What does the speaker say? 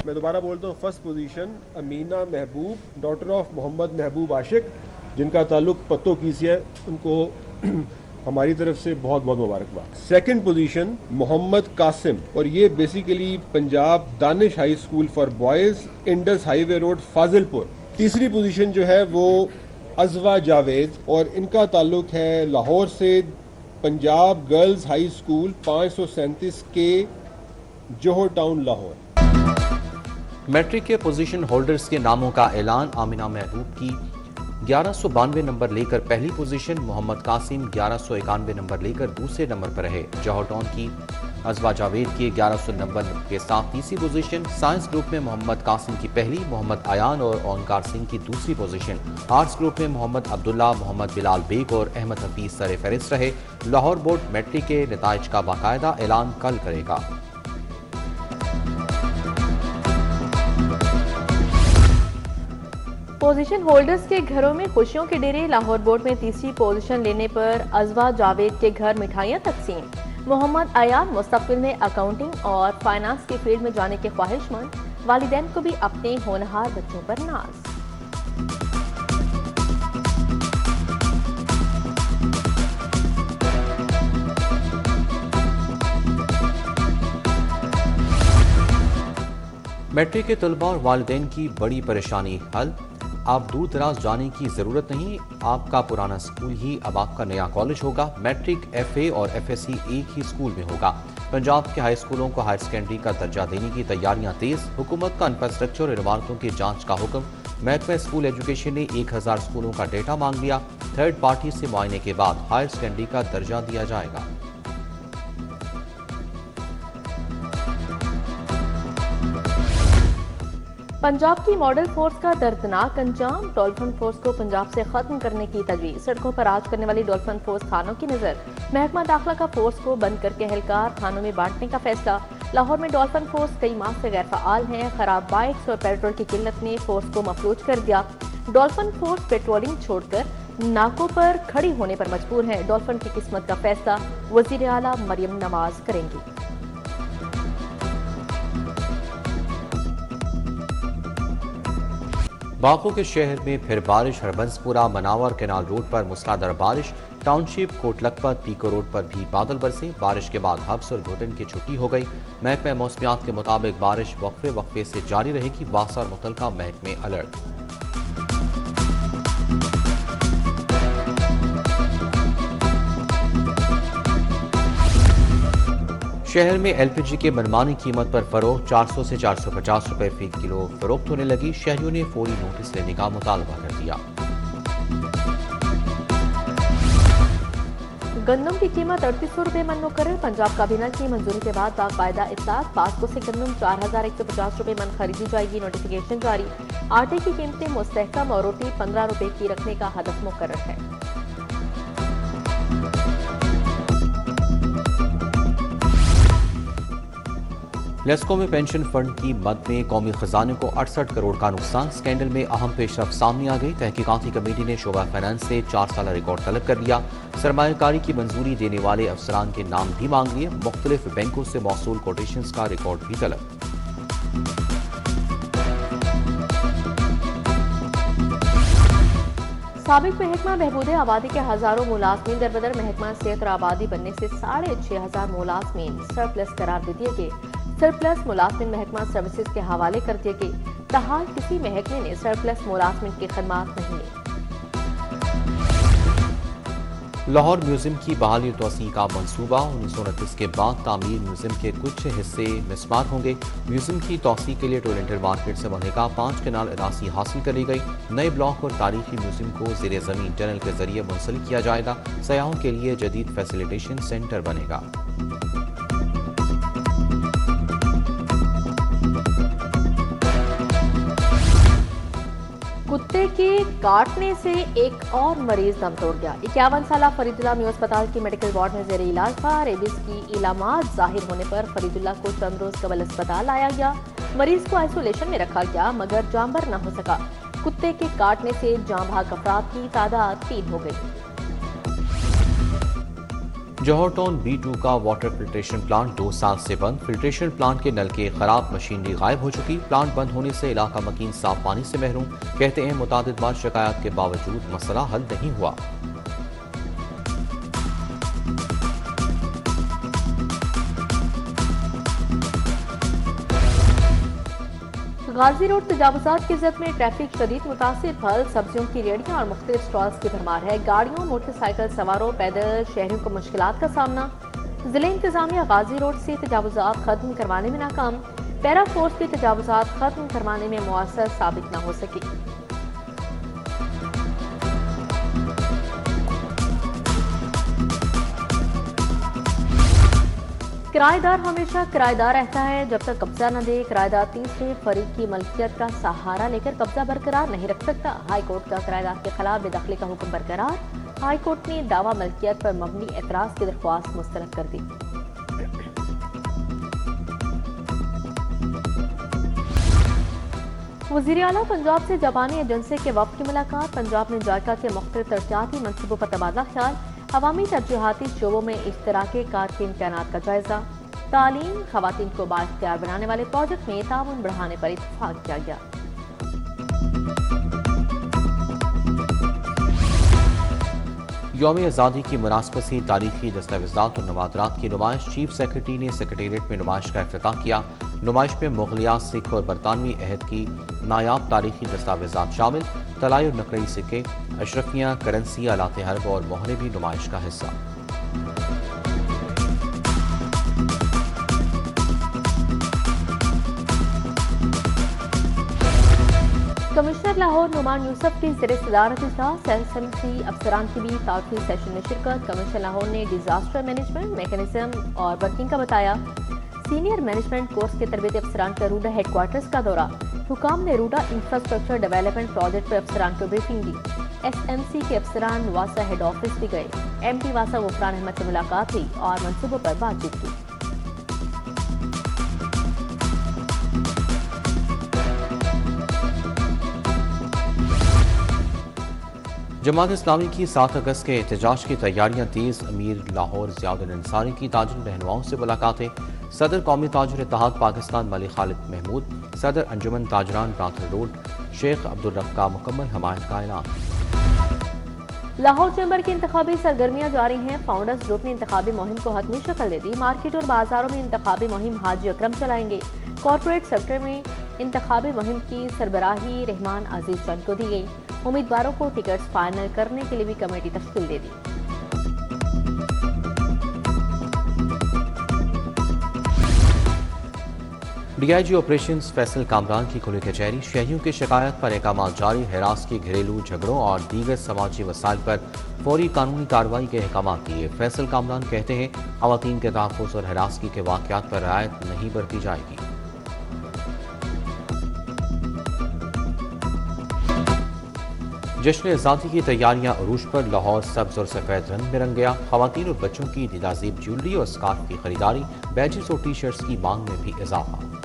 میں دوبارہ بولتا ہوں، فرسٹ پوزیشن امینہ محبوب، ڈاٹر آف محمد محبوب عاشق، جن کا تعلق پتوں کی سے ہے، ان کو ہماری طرف سے بہت بہت مبارکباد۔ سیکنڈ پوزیشن محمد قاسم، اور یہ basically Punjab Danish high school for boys, Indus high way road, فاضل پور۔ تیسری پوزیشن جو ہے وہ عزوہ جاوید، اور ان کا تعلق ہے لاہور سے، پنجاب گرلز ہائی اسکول 537 کے، جوہر ٹاؤن، لاہور۔ میٹرک کے پوزیشن ہولڈرز کے ناموں کا اعلان۔ آمنہ محبوب کی 1192 نمبر لے کر پہلی پوزیشن، محمد قاسم 1191 نمبر لے کر دوسرے نمبر پر رہے۔ جوہر ٹاؤن کی عزوہ جاوید کی 1100 نمبر کے ساتھ تیسری پوزیشن، سائنس گروپ میں محمد قاسم کی پہلی، محمد ایان اور اونکار سنگھ کی دوسری پوزیشن، آرٹس گروپ میں محمد عبداللہ، محمد بلال بیگ اور احمد حفیظ سر فہرست رہے۔ لاہور بورڈ میٹرک کے نتائج کا باقاعدہ اعلان کل کرے گا۔ پوزیشن ہولڈرز کے گھروں میں خوشیوں کے ڈیرے۔ لاہور بورڈ میں تیسری پوزیشن لینے پر عزوہ جاوید کے گھر مٹھائیاں تقسیم۔ محمد ایان مستقبل میں اکاؤنٹنگ اور فائنانس کے فیلڈ میں جانے کے خواہش مند، والدین کو بھی اپنے ہونہار بچوں پر ناز۔ میٹرک کے طلباء اور والدین کی بڑی پریشانی حل۔ آپ دور دراز جانے کی ضرورت نہیں، آپ کا پرانا اسکول ہی اب آپ کا نیا کالج ہوگا۔ میٹرک، ایف اے اور ایف ایس سی ایک ہی اسکول میں ہوگا۔ پنجاب کے ہائی اسکولوں کو ہائر سیکنڈری کا درجہ دینے کی تیاریاں تیز۔ حکومت کا انفراسٹرکچر اور عمارتوں کی جانچ کا حکم۔ محکمہ اسکول ایجوکیشن نے 1000 اسکولوں کا ڈیٹا مانگ لیا۔ تھرڈ پارٹی سے معائنے کے بعد ہائر سیکنڈری کا درجہ دیا جائے گا۔ پنجاب کی ماڈل فورس کا دردناک انجام، ڈولفن فورس کو پنجاب سے ختم کرنے کی تجویز۔ سڑکوں پر راج کرنے والی ڈولفن فورس تھانوں کی نظر، محکمہ داخلہ کا فورس کو بند کر کے اہلکار تھانوں میں بانٹنے کا فیصلہ۔ لاہور میں ڈولفن فورس کئی ماہ سے غیر فعال ہیں۔ خراب بائکس اور پیٹرول کی قلت نے فورس کو مفلوج کر دیا۔ ڈولفن فورس پیٹرولنگ چھوڑ کر ناکوں پر کھڑی ہونے پر مجبور ہے۔ ڈولفن کی قسمت کا فیصلہ وزیر اعلیٰ مریم نواز کریں گی۔ باغوں کے شہر میں پھر بارش۔ ہربنس پورہ مناور کینال روڈ پر موسلادھار بارش۔ ٹاؤن شپ، کوٹ لکھپت، پیکو روڈ پر بھی بادل برسے۔ بارش کے بعد حبس اور گھٹن کی چھٹی ہو گئی۔ محکمہ موسمیات کے مطابق بارش وقفے وقفے سے جاری رہے گی۔ واسا اور متعلقہ محکمے الرٹ۔ شہر میں ایل پی جی کے منمانی قیمت پر فروخت 400 سے 450 روپے فی کلو فروخت ہونے لگی۔ شہریوں نے فوری نوٹس لینے کا مطالبہ کر دیا۔ گندم کی قیمت 3800 روپے من مقرر۔ پنجاب کابینہ کی منظوری کے بعد باقاعدہ اطلاعات، پاسکو سے گندم 4150 روپے من خریدی جائے گی۔ نوٹیفیکیشن جاری۔ آٹے کی قیمتیں مستحکم اور روٹی 15 روپے کی رکھنے کا ہدف مقرر ہے۔ لیسکو میں پینشن فنڈ کی مد میں قومی خزانے کو 68 کروڑ کا نقصان۔ اسکینڈل میں اہم پیش رفت سامنے آ گئی۔ تحقیقاتی کمیٹی نے شعبہ فائنانس سے 4 سالہ ریکارڈ طلب کر لیا۔ سرمایہ کاری کی منظوری دینے والے افسران کے نام بھی مانگ لیے۔ مختلف بینکوں سے موصول کوٹیشنز کا ریکارڈ بھی طلب۔ سابق محکمہ بہبود آبادی کے ہزاروں ملازمین دربدر۔ محکمہ صحت اور آبادی بننے سے 6500 ملازمین سرپلس قرار دے دیے گئے۔ سرپلس ملازمین محکمہ سروسز کے حوالے کر دیے گئے۔ تاحال کسی محکمے نے سرپلس ملازمین کی خدمات نہیں لی۔ لاہور میوزیم کی بحالی و توسیع کا منصوبہ۔ 1929 کے بعد تعمیر میوزیم کے کچھ حصے مسمار ہوں گے۔ میوزیم کی توسیع کے لیے ٹورنٹر مارکیٹ سے ملحقہ 5 کنال اراضی حاصل کر لی گئی۔ نئے بلاک اور تاریخی میوزیم کو زیر زمین ٹنل کے ذریعے منسلک کیا جائے گا۔ سیاحوں کے لیے جدید فیسیلیٹیشن سینٹر بنے گا۔ کتے کے کاٹنے سے ایک اور مریض دم توڑ گیا۔ 51 سالہ فرید اللہ میو اسپتال کی میڈیکل وارڈ میں زیر علاج تھا۔ ریبیز کی علامات ظاہر ہونے پر فرید اللہ کو چند روز قبل اسپتال لایا گیا۔ مریض کو آئسولیشن میں رکھا گیا مگر جاں بحر نہ ہو سکا۔ کتے کے کاٹنے سے جاں بحق افراد کی تعداد 3 ہو گئی۔ جوہر ٹاؤن B2 کا واٹر فلٹریشن پلانٹ 2 سال سے بند، فلٹریشن پلانٹ کے نل کے خراب مشینری غائب ہو چکی، پلانٹ بند ہونے سے علاقہ مکین صاف پانی سے محروم، کہتے ہیں متعدد بار شکایات کے باوجود مسئلہ حل نہیں ہوا۔ غازی روڈ تجاوزات کی زد میں ٹریفک شدید متاثر، پھل سبزیوں کی ریڑھیاں اور مختلف سٹالز کی بھرمار ہے، گاڑیوں موٹر سائیکل سواروں پیدل شہریوں کو مشکلات کا سامنا۔ ضلع انتظامیہ غازی روڈ سے تجاوزات ختم کروانے میں ناکام، پیرا فورس کی تجاوزات ختم کروانے میں مؤثر ثابت نہ ہو سکی۔ کرایہ دار ہمیشہ کرایہ دار رہتا ہے جب تک قبضہ نہ دے، کرایہ دار تیسرے فریق کی ملکیت کا سہارا لے کر قبضہ برقرار نہیں رکھ سکتا۔ ہائی کورٹ کا کرایہ دار کے خلاف بے دخلی کا حکم برقرار، ہائی کورٹ نے دعوی ملکیت پر مبنی اعتراض کی درخواست مسترد کر دی۔ وزیر اعلیٰ پنجاب سے جاپانی ایجنسی کے وفد کی ملاقات، پنجاب میں جائکا کے مختلف ترقیاتی منصوبوں پر تبادلہ خیال، عوامی ترجیحاتی شعبوں میں اشتراک کار کے امکانات کا جائزہ، تعلیم، خواتین کو بااختیار بنانے والے پروجیکٹ میں تعاون بڑھانے پر اتفاق کیا گیا۔ یوم آزادی کی مناسبت سے تاریخی دستاویزات اور نوادرات کی نمائش، چیف سیکرٹری نے سیکریٹریٹ میں نمائش کا افتتاح کیا۔ نمائش میں مغلیات، سکھ اور برطانوی عہد کی نایاب تاریخی دستاویزات شامل، طلائی اور نقرئی سکے، اشرفیاں، کرنسی، آلات حرب اور مہریں بھی نمائش کا حصہ۔ کمشنر لاہور نعمان یوسف کی زیر صدارت اجلاس، SMC افسران کی بھی تعارفی سیشن میں شرکت۔ کمشنر لاہور نے ڈیزاسٹر مینجمنٹ میکینزم اور ورکنگ کا بتایا۔ سینئر مینجمنٹ کورس کے تربیتی افسران کا روڈا ہیڈ کوارٹرز کا دورہ، حکام نے روڈا انفراسٹرکچر ڈیولپمنٹ پروجیکٹ پر افسران کو بریفنگ دی۔ SMC کے افسران واسا ہیڈ آفس بھی گئے، MD واسا غفران احمد سے ملاقات ہوئی اور منصوبوں پر بات چیت کی۔ جماعت اسلامی کی 7 اگست کے احتجاج کی تیاریاں تیز، امیر لاہور ضیاء الدین انصاری کی تاجر رہنماؤں سے ملاقاتیں، صدر قومی تاجر اتحاد پاکستان ملک خالد محمود، صدر انجمن تاجران برانتھل روڈ شیخ عبدالرب کا مکمل حمایت کا اعلان۔ لاہور چیمبر کی انتخابی سرگرمیاں جاری ہیں، فاؤنڈرز گروپ نے انتخابی مہم کو حتمی شکل دے دی، مارکیٹ اور بازاروں میں انتخابی مہم حاجی اکرم چلائیں گے۔ کارپوریٹ سیکٹر میں انتخابی مہم کی سربراہی رحمان عزیز چند کو دی گئی، امیدواروں کو ٹکٹس فائنل کرنے کے لیے بھی کمیٹی تشکیل دے دی۔ DIG آپریشنز فیصل کامران کی کھلی کچہری، شہریوں کی شکایت پر احکامات جاری، ہراس کی گھریلو جھگڑوں اور دیگر سماجی وسائل پر فوری قانونی کارروائی کے احکامات دیے۔ فیصل کامران کہتے ہیں خواتین کے تحفظ اور ہراسگی کے واقعات پر رعایت نہیں برتی جائے گی۔ جشن آزادی کی تیاریاں عروج پر، لاہور سبز اور سفید رنگ میں رنگ گیا، خواتین اور بچوں کی دیدازیب جیولری اور اسکارف کی خریداری، بیجز اور ٹی شرٹس کی مانگ میں بھی اضافہ۔